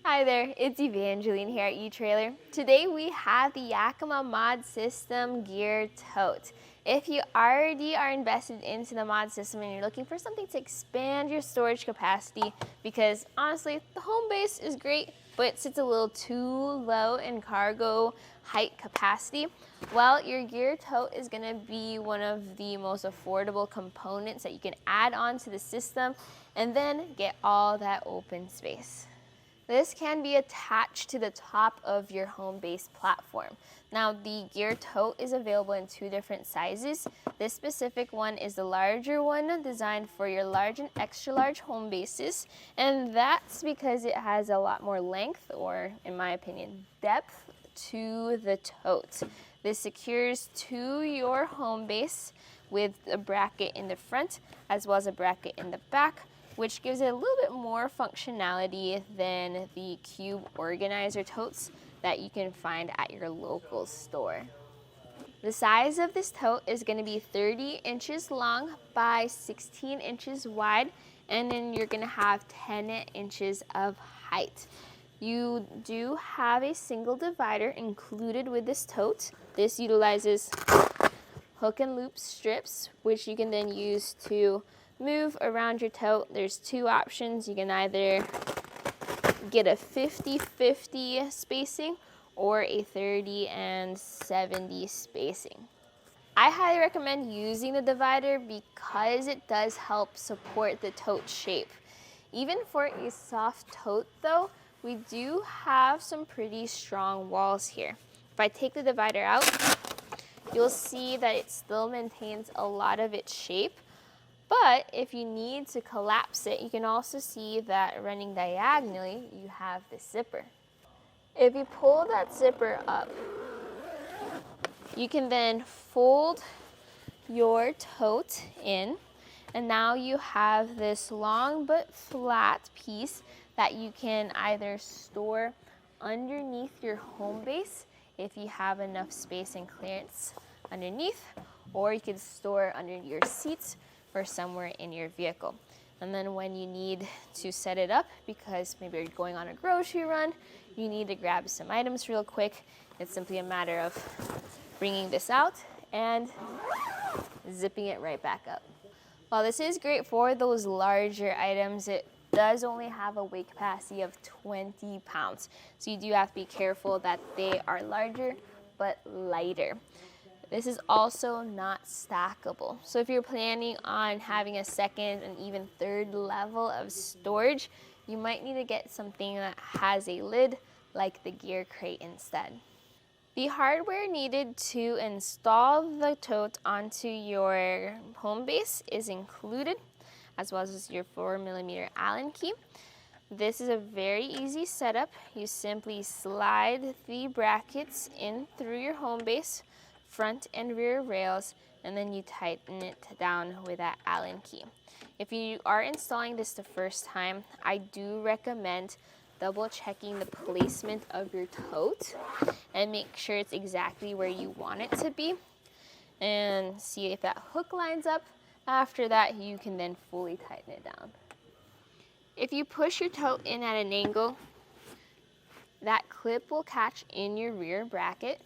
Hi there, it's Evangeline here at eTrailer. Today we have the Yakima MOD System GearTote. If you already are invested into the mod system and you're looking for something to expand your storage capacity, because honestly, the HomeBase is great, but sits a little too low in cargo height capacity, well, your GearTote is gonna be one of the most affordable components that you can add on to the system and then get all that open space. This can be attached to the top of your HomeBase platform. Now, the GearTote is available in two different sizes. This specific one is the larger one, designed for your large and extra large HomeBases, and that's because it has a lot more length, or in my opinion, depth to the tote. This secures to your HomeBase with a bracket in the front as well as a bracket in the back, which gives it a little bit more functionality than the cube organizer totes that you can find at your local store. The size of this tote is going to be 30 inches long by 16 inches wide, and then you're going to have 10 inches of height. You do have a single divider included with this tote. This utilizes hook and loop strips, which you can then use to move around your tote. There's two options. You can either get a 50-50 spacing or a 30 and 70 spacing. I highly recommend using the divider because it does help support the tote shape. Even for a soft tote though, we do have some pretty strong walls here. If I take the divider out, you'll see that it still maintains a lot of its shape. But if you need to collapse it, you can also see that running diagonally, you have the zipper. If you pull that zipper up, you can then fold your tote in, and now you have this long but flat piece that you can either store underneath your HomeBase if you have enough space and clearance underneath, or you can store under your seats or somewhere in your vehicle. And then when you need to set it up, because maybe you're going on a grocery run, you need to grab some items real quick, it's simply a matter of bringing this out and zipping it right back up. While this is great for those larger items, it does only have a weight capacity of 20 pounds. So you do have to be careful that they are larger but lighter. This is also not stackable. So if you're planning on having a second and even third level of storage, you might need to get something that has a lid like the Gear Crate instead. The hardware needed to install the tote onto your HomeBase is included, as well as your 4mm Allen key. This is a very easy setup. You simply slide the brackets in through your HomeBase, front and rear rails, and then you tighten it down with that Allen key. If you are installing this the first time, I do recommend double checking the placement of your tote and make sure it's exactly where you want it to be, and see if that hook lines up. After that, you can then fully tighten it down. If you push your tote in at an angle, that clip will catch in your rear bracket.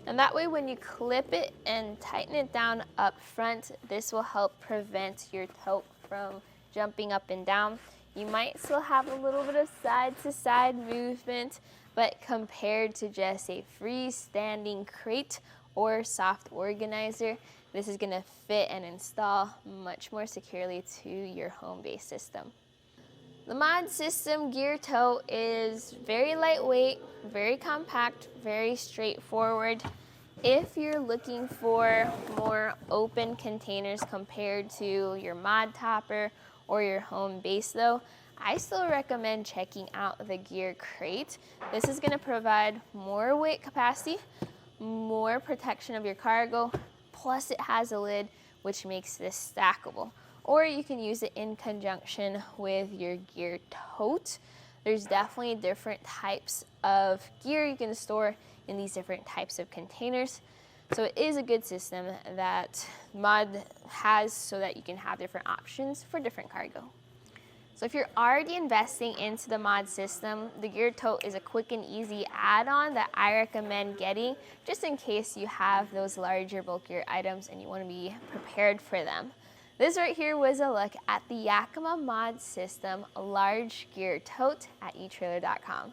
And that way when you clip it and tighten it down up front, this will help prevent your tote from jumping up and down. You might still have a little bit of side-to-side movement, but compared to just a freestanding crate or soft organizer, this is going to fit and install much more securely to your HomeBase system. The MOD System GearTote is very lightweight, very compact, very straightforward. If you're looking for more open containers compared to your mod topper or your HomeBase though, I still recommend checking out the Gear Crate. This is going to provide more weight capacity, more protection of your cargo, plus it has a lid which makes this stackable. Or you can use it in conjunction with your GearTote. There's definitely different types of gear you can store in these different types of containers. So it is a good system that MOD has so that you can have different options for different cargo. So if you're already investing into the mod system, the Gear Tote is a quick and easy add-on that I recommend getting just in case you have those larger, bulkier items and you want to be prepared for them. This right here was a look at the Yakima MOD System Large Gear Tote at etrailer.com.